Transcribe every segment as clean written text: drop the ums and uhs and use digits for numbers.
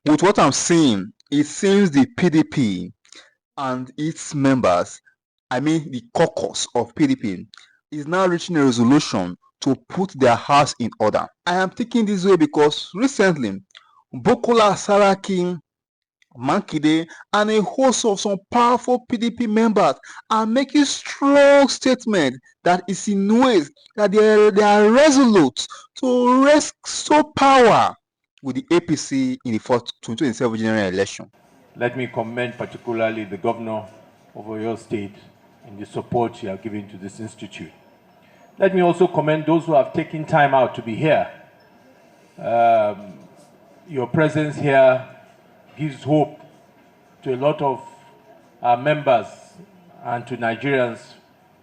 With what I'm seeing, it seems the PDP and its members, I mean the caucus of PDP, is now reaching a resolution to put their house in order. I am thinking this way because recently, Bukola Saraki, Makinde, and a host of some powerful PDP members are making strong statements that insinuate that they are resolute to restore power with the APC in the 2027 general election. Let me commend particularly the governor of your state in the support you are giving to this institute. Let me also commend those who have taken time out to be here. Your presence here gives hope to a lot of our members and to Nigerians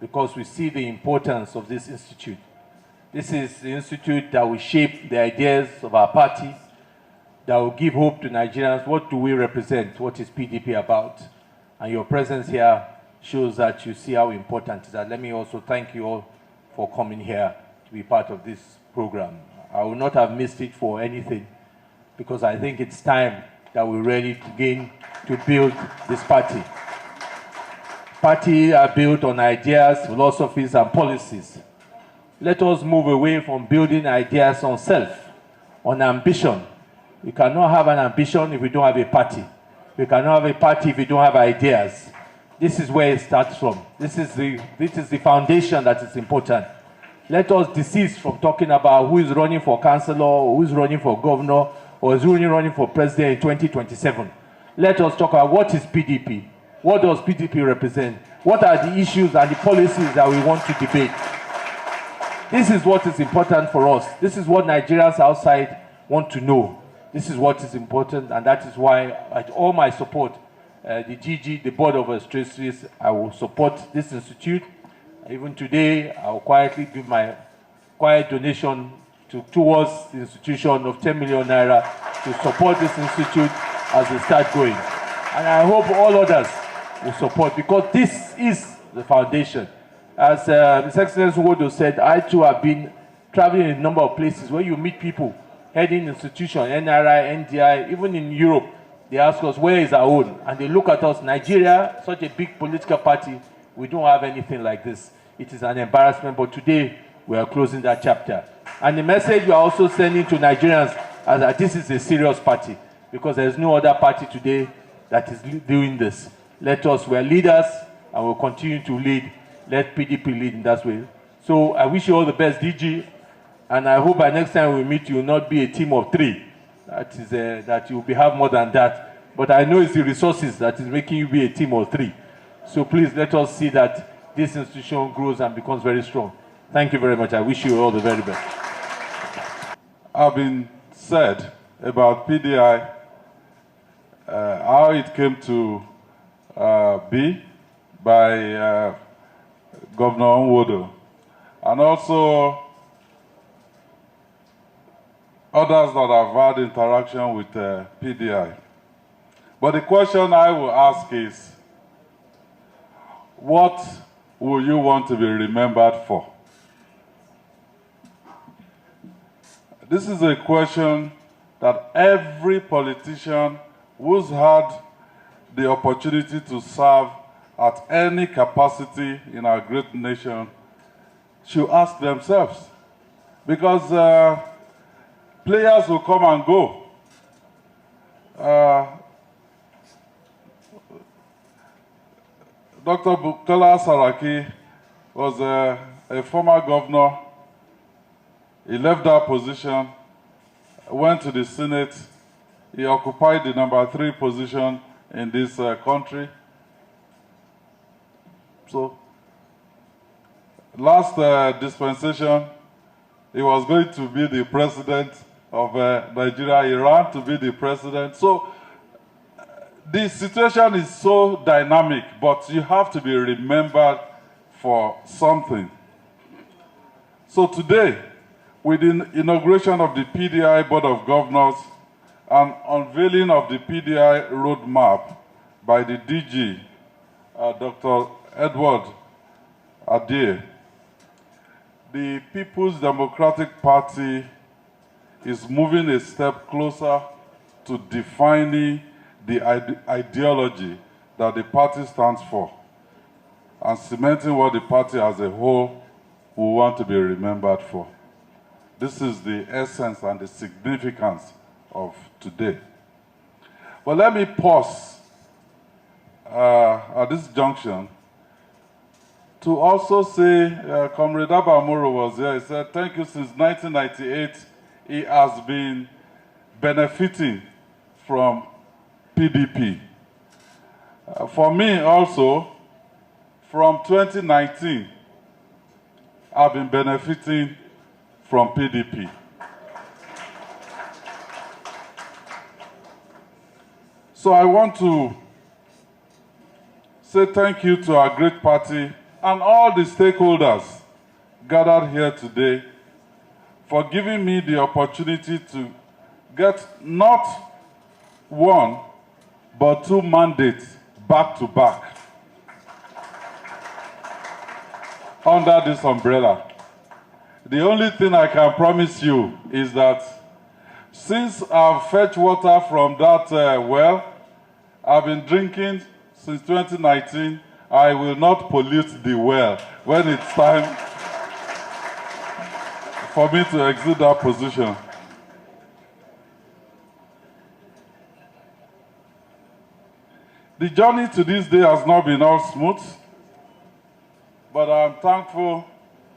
because we see the importance of this institute. This is the institute that will shape the ideas of our party, that will give hope to Nigerians. What do we represent? What is PDP about? And your presence here shows that you see how important it is. Let me also thank you all for coming here to be part of this program. I will not have missed it for anything because I think it's time that we're ready to begin to build this party. Parties are built on ideas, philosophies, and policies. Let us move away from building ideas on self, on ambition. We cannot have an ambition if we don't have a party. We cannot have a party if we don't have ideas. This is where it starts from. This is the foundation that is important. Let us desist from talking about who is running for councillor, or who is running for governor, or is running for president in 2027. Let us talk about what is PDP. What does PDP represent? What are the issues and the policies that we want to debate? This is what is important for us. This is what Nigerians outside want to know. This is what is important, and that is why, at all my support, the GG, the Board of Trustees, I will support this institute. Even today, I will quietly give my quiet donation towards the institution of 10 million naira to support this institute as they start going. And I hope all others will support, because this is the foundation. As His Excellency Wodo said, I too have been traveling in a number of places where you meet people heading institutions, NRI, NDI, even in Europe. They ask us, where is our own? And they look at us, Nigeria, such a big political party, we don't have anything like this. It is an embarrassment, but today we are closing that chapter. And the message we are also sending to Nigerians is that this is a serious party, because there is no other party today that is doing this. Let us, we are leaders, and we'll continue to lead. Let PDP lead in that way. So I wish you all the best, DG, and I hope by next time we meet, you will not be a team of 3. That is that you will have more than that. But I know it's the resources that is making you be a team of 3. So please let us see that this institution grows and becomes very strong. Thank you very much. I wish you all the very best. Have been said about PDI, how it came to be by Governor Nwodo, and also others that have had interaction with PDI. But the question I will ask is, what will you want to be remembered for? This is a question that every politician who's had the opportunity to serve at any capacity in our great nation should ask themselves. Because players will come and go. Dr. Bukola Saraki was a former governor. He left that position, went to the Senate. He occupied the number 3 position in this country. So, last dispensation, he was going to be the president of Nigeria. He ran to be the president. So, the situation is so dynamic, but you have to be remembered for something. So today, with the inauguration of the PDI Board of Governors and unveiling of the PDI roadmap by the DG, Dr. Edward Ade, the People's Democratic Party is moving a step closer to defining the ideology that the party stands for and cementing what the party as a whole will want to be remembered for. This is the essence and the significance of today. But let me pause at this junction to also say, Comrade Abamoro was there. He said, thank you. Since 1998, he has been benefiting from PDP. For me also, from 2019, I've been benefiting from PDP. So I want to say thank you to our great party and all the stakeholders gathered here today for giving me the opportunity to get not one, but 2 mandates back to back under this umbrella. The only thing I can promise you is that since I've fetched water from that well, I've been drinking since 2019, I will not pollute the well when it's time for me to exit that position. The journey to this day has not been all smooth, but I'm thankful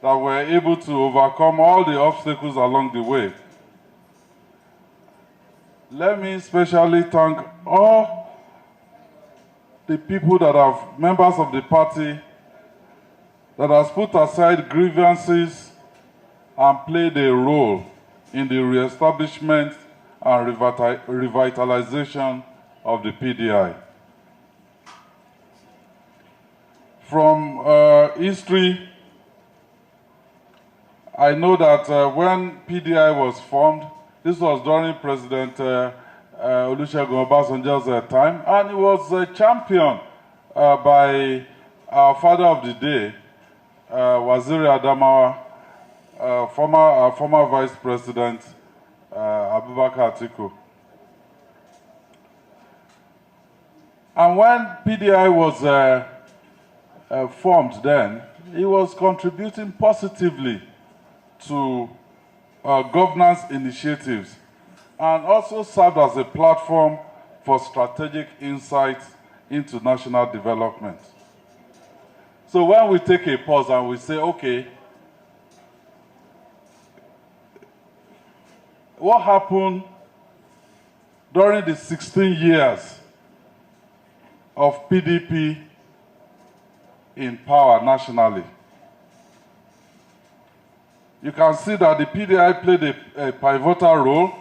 that we're able to overcome all the obstacles along the way. Let me especially thank all the people that are members of the party that has put aside grievances and played a role in the re-establishment and revitalization of the PDI. From history, I know that when PDI was formed, this was during President Olusegun Obasanjo's time, and he was championed by our father of the day, Waziri Adamawa, former Vice President Abubakar Atiku. And when PDI was formed then, he was contributing positively to governance initiatives and also served as a platform for strategic insights into national development. So when we take a pause and we say, okay, what happened during the 16 years of PDP in power nationally? You can see that the PDI played a pivotal role,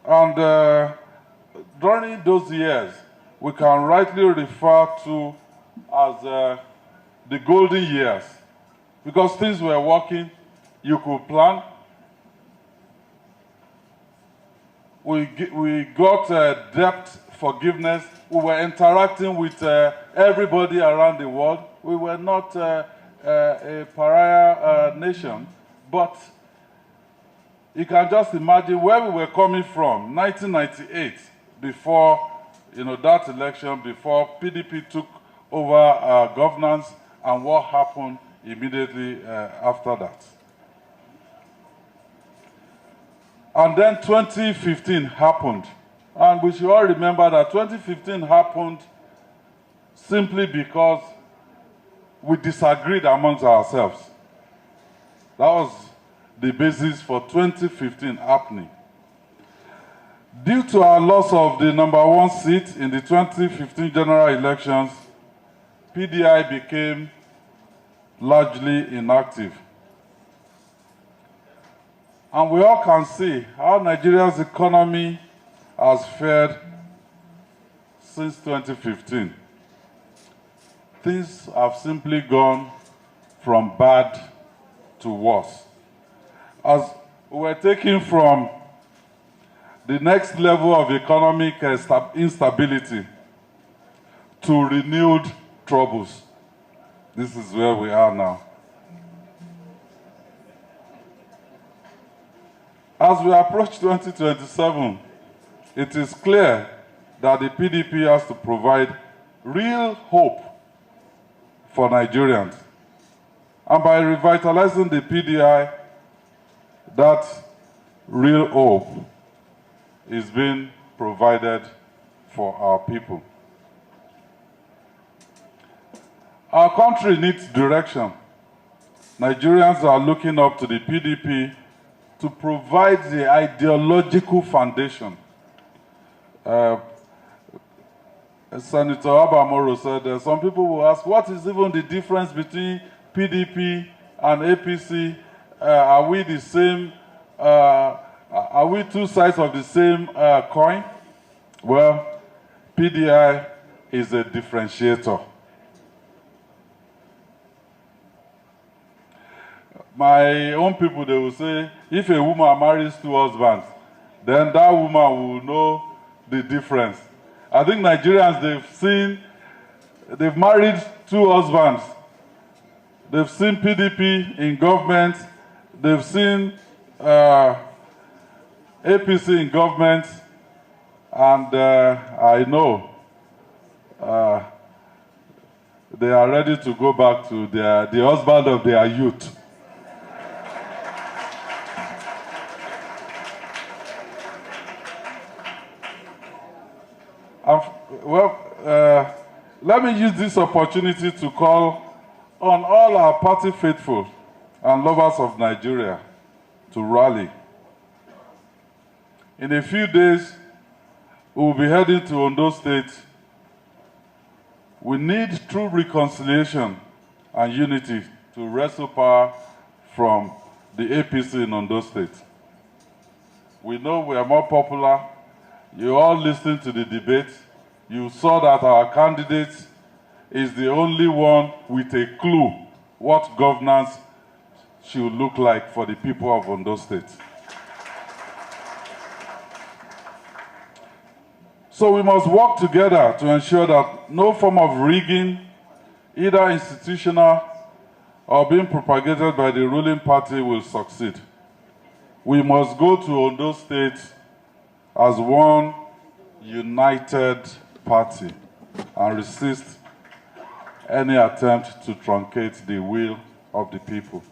and during those years, we can rightly refer to as the golden years, because things were working, you could plan. We got debt forgiveness. We were interacting with everybody around the world. We were not a pariah nation, but you can just imagine where we were coming from, 1998, before that election, before PDP took over governance, and what happened immediately after that. And then 2015 happened. And we should all remember that 2015 happened simply because we disagreed amongst ourselves. That was the basis for 2015 happening. Due to our loss of the #1 seat in the 2015 general elections, PDI became largely inactive. And we all can see how Nigeria's economy has fared since 2015. Things have simply gone from bad to worse. As we're taken from the next level of economic instability to renewed troubles. This is where we are now. As we approach 2027, it is clear that the PDP has to provide real hope for Nigerians. And by revitalizing the PDI, that real hope is being provided for our people. Our country needs direction. Nigerians are looking up to the PDP to provide the ideological foundation. Senator Abamoro said, some people will ask, what is even the difference between PDP and APC? Are we the same? Are we two sides of the same coin? Well, PDI is a differentiator. My own people, they will say, if a woman marries two husbands, then that woman will know the difference. I think Nigerians, they've married two husbands. They've seen PDP in government. They've seen APC in government. And I know they are ready to go back to the husband of their youth. Let me use this opportunity to call on all our party faithful and lovers of Nigeria to rally. In a few days, we will be heading to Ondo State. We need true reconciliation and unity to wrestle power from the APC in Ondo State. We know we are more popular. You all listened to the debate. You saw that our candidate is the only one with a clue what governance should look like for the people of Ondo State. So we must work together to ensure that no form of rigging, either institutional or being propagated by the ruling party, will succeed. We must go to Ondo State as one united party and resist any attempt to truncate the will of the people.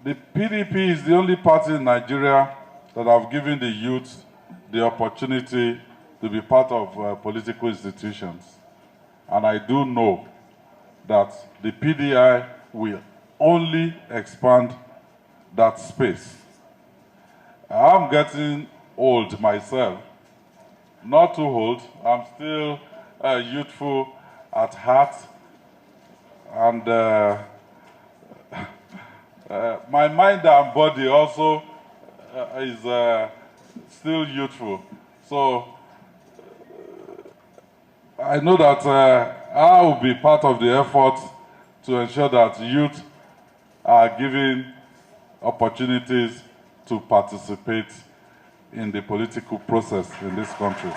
The PDP is the only party in Nigeria that have given the youth the opportunity to be part of political institutions. And I do know that the PDI will only expand that space. I'm getting old myself. Not too old. I'm still youthful at heart. And my mind and body also is still youthful. So I know that I will be part of the effort to ensure that youth are given opportunities to participate in the political process in this country.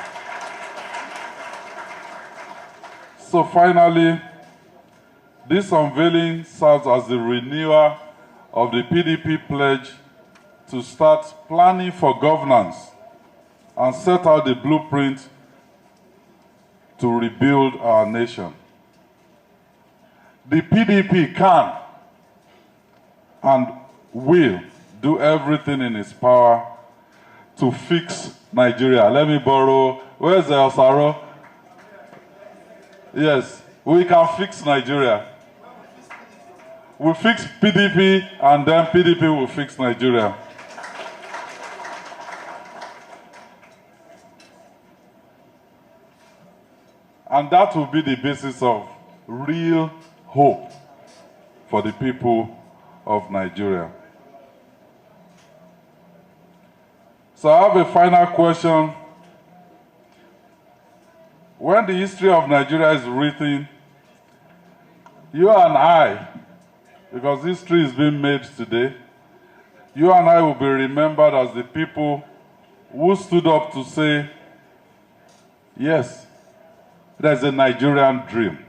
So finally, this unveiling serves as the renewal of the PDP pledge to start planning for governance and set out the blueprint to rebuild our nation. The PDP can and will do everything in its power to fix Nigeria. Let me borrow, where's El Saro? Yes, we can fix Nigeria. We'll fix PDP and then PDP will fix Nigeria. And that will be the basis of real hope for the people of Nigeria. So I have a final question. When the history of Nigeria is written, you and I, because history is being made today, you and I will be remembered as the people who stood up to say, yes, there's a Nigerian dream.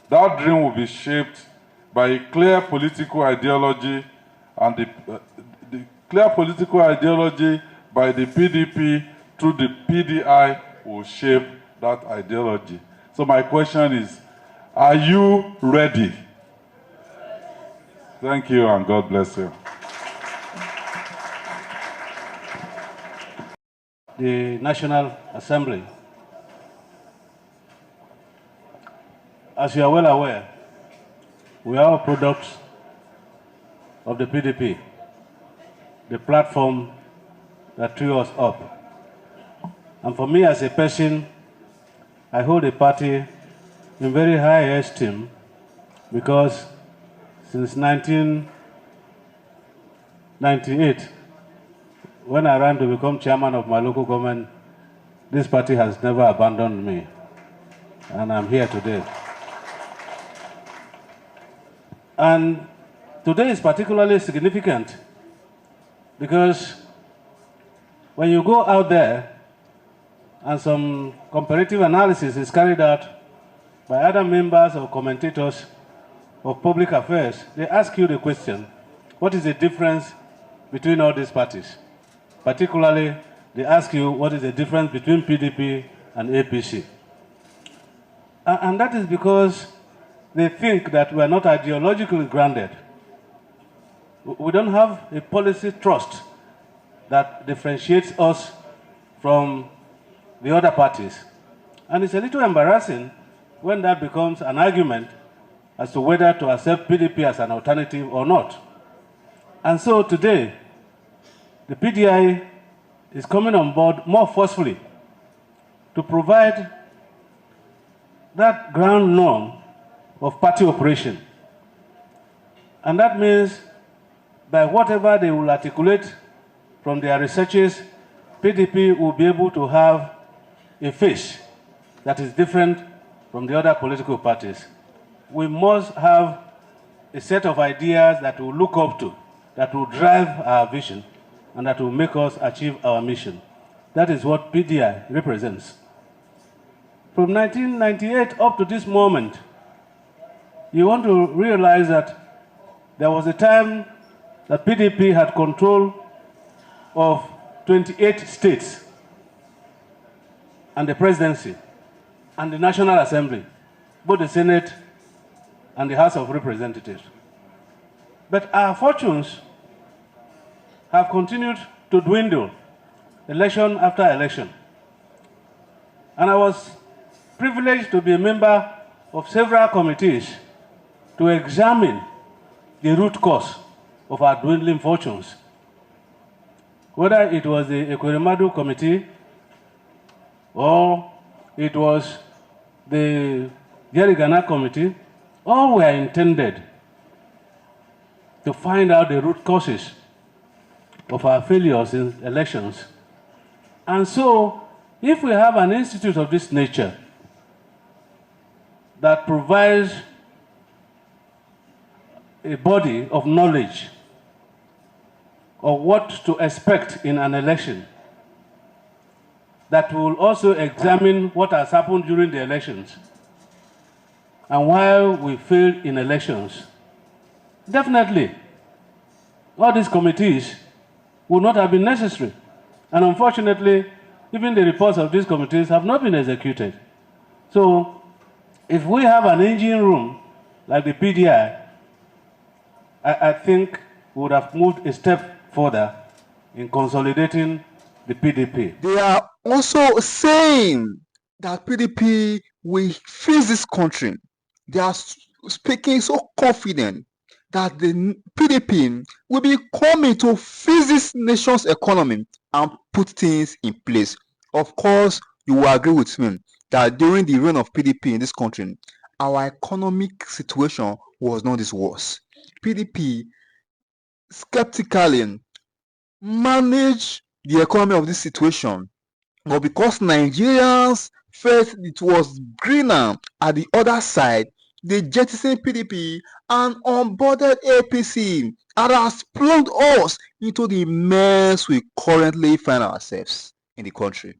That dream will be shaped by a clear political ideology and the Clear political ideology by the PDP through the PDI will shape that ideology. So my question is, are you ready? Thank you and God bless you. The National Assembly, as you are well aware, we are a product of the PDP, the platform that drew us up. And for me as a person, I hold the party in very high esteem because since 1998, when I ran to become chairman of my local government, this party has never abandoned me, and I'm here today. And today is particularly significant because when you go out there and some comparative analysis is carried out by other members or commentators of public affairs, they ask you the question, what is the difference between all these parties? Particularly, they ask you what is the difference between PDP and APC. And that is because they think that we are not ideologically grounded. We don't have a policy trust that differentiates us from the other parties. And it's a little embarrassing when that becomes an argument as to whether to accept PDP as an alternative or not. And so today, the PDI is coming on board more forcefully to provide that ground norm of party operation. And that means by whatever they will articulate from their researches, PDP will be able to have a face that is different from the other political parties. We must have a set of ideas that we look up to, that will drive our vision, and that will make us achieve our mission. That is what PDI represents. From 1998 up to this moment, you want to realize that there was a time that PDP had control of 28 states and the presidency and the National Assembly, both the Senate and the House of Representatives. But our fortunes have continued to dwindle election after election. And I was privileged to be a member of several committees to examine the root cause of our dwindling fortunes. Whether it was the Ekweremadu Committee or it was the Yerigana Committee, all were intended to find out the root causes of our failures in elections. And so, if we have an institute of this nature that provides a body of knowledge of what to expect in an election, that will also examine what has happened during the elections and why we failed in elections, definitely all these committees would not have been necessary. And unfortunately, even the reports of these committees have not been executed. So, if we have an engine room like the PDI, I think we would have moved a step further in consolidating the PDP. They are also saying that PDP will fix this country. They are speaking so confident that the PDP will be coming to fix this nation's economy and put things in place. Of course, you will agree with me that during the reign of PDP in this country, our economic situation was not this worse. PDP skeptically managed the economy of this situation, but because Nigerians felt it was greener at the other side, they jettisoned PDP and onboarded APC, and has plunged us into the mess we currently find ourselves in the country.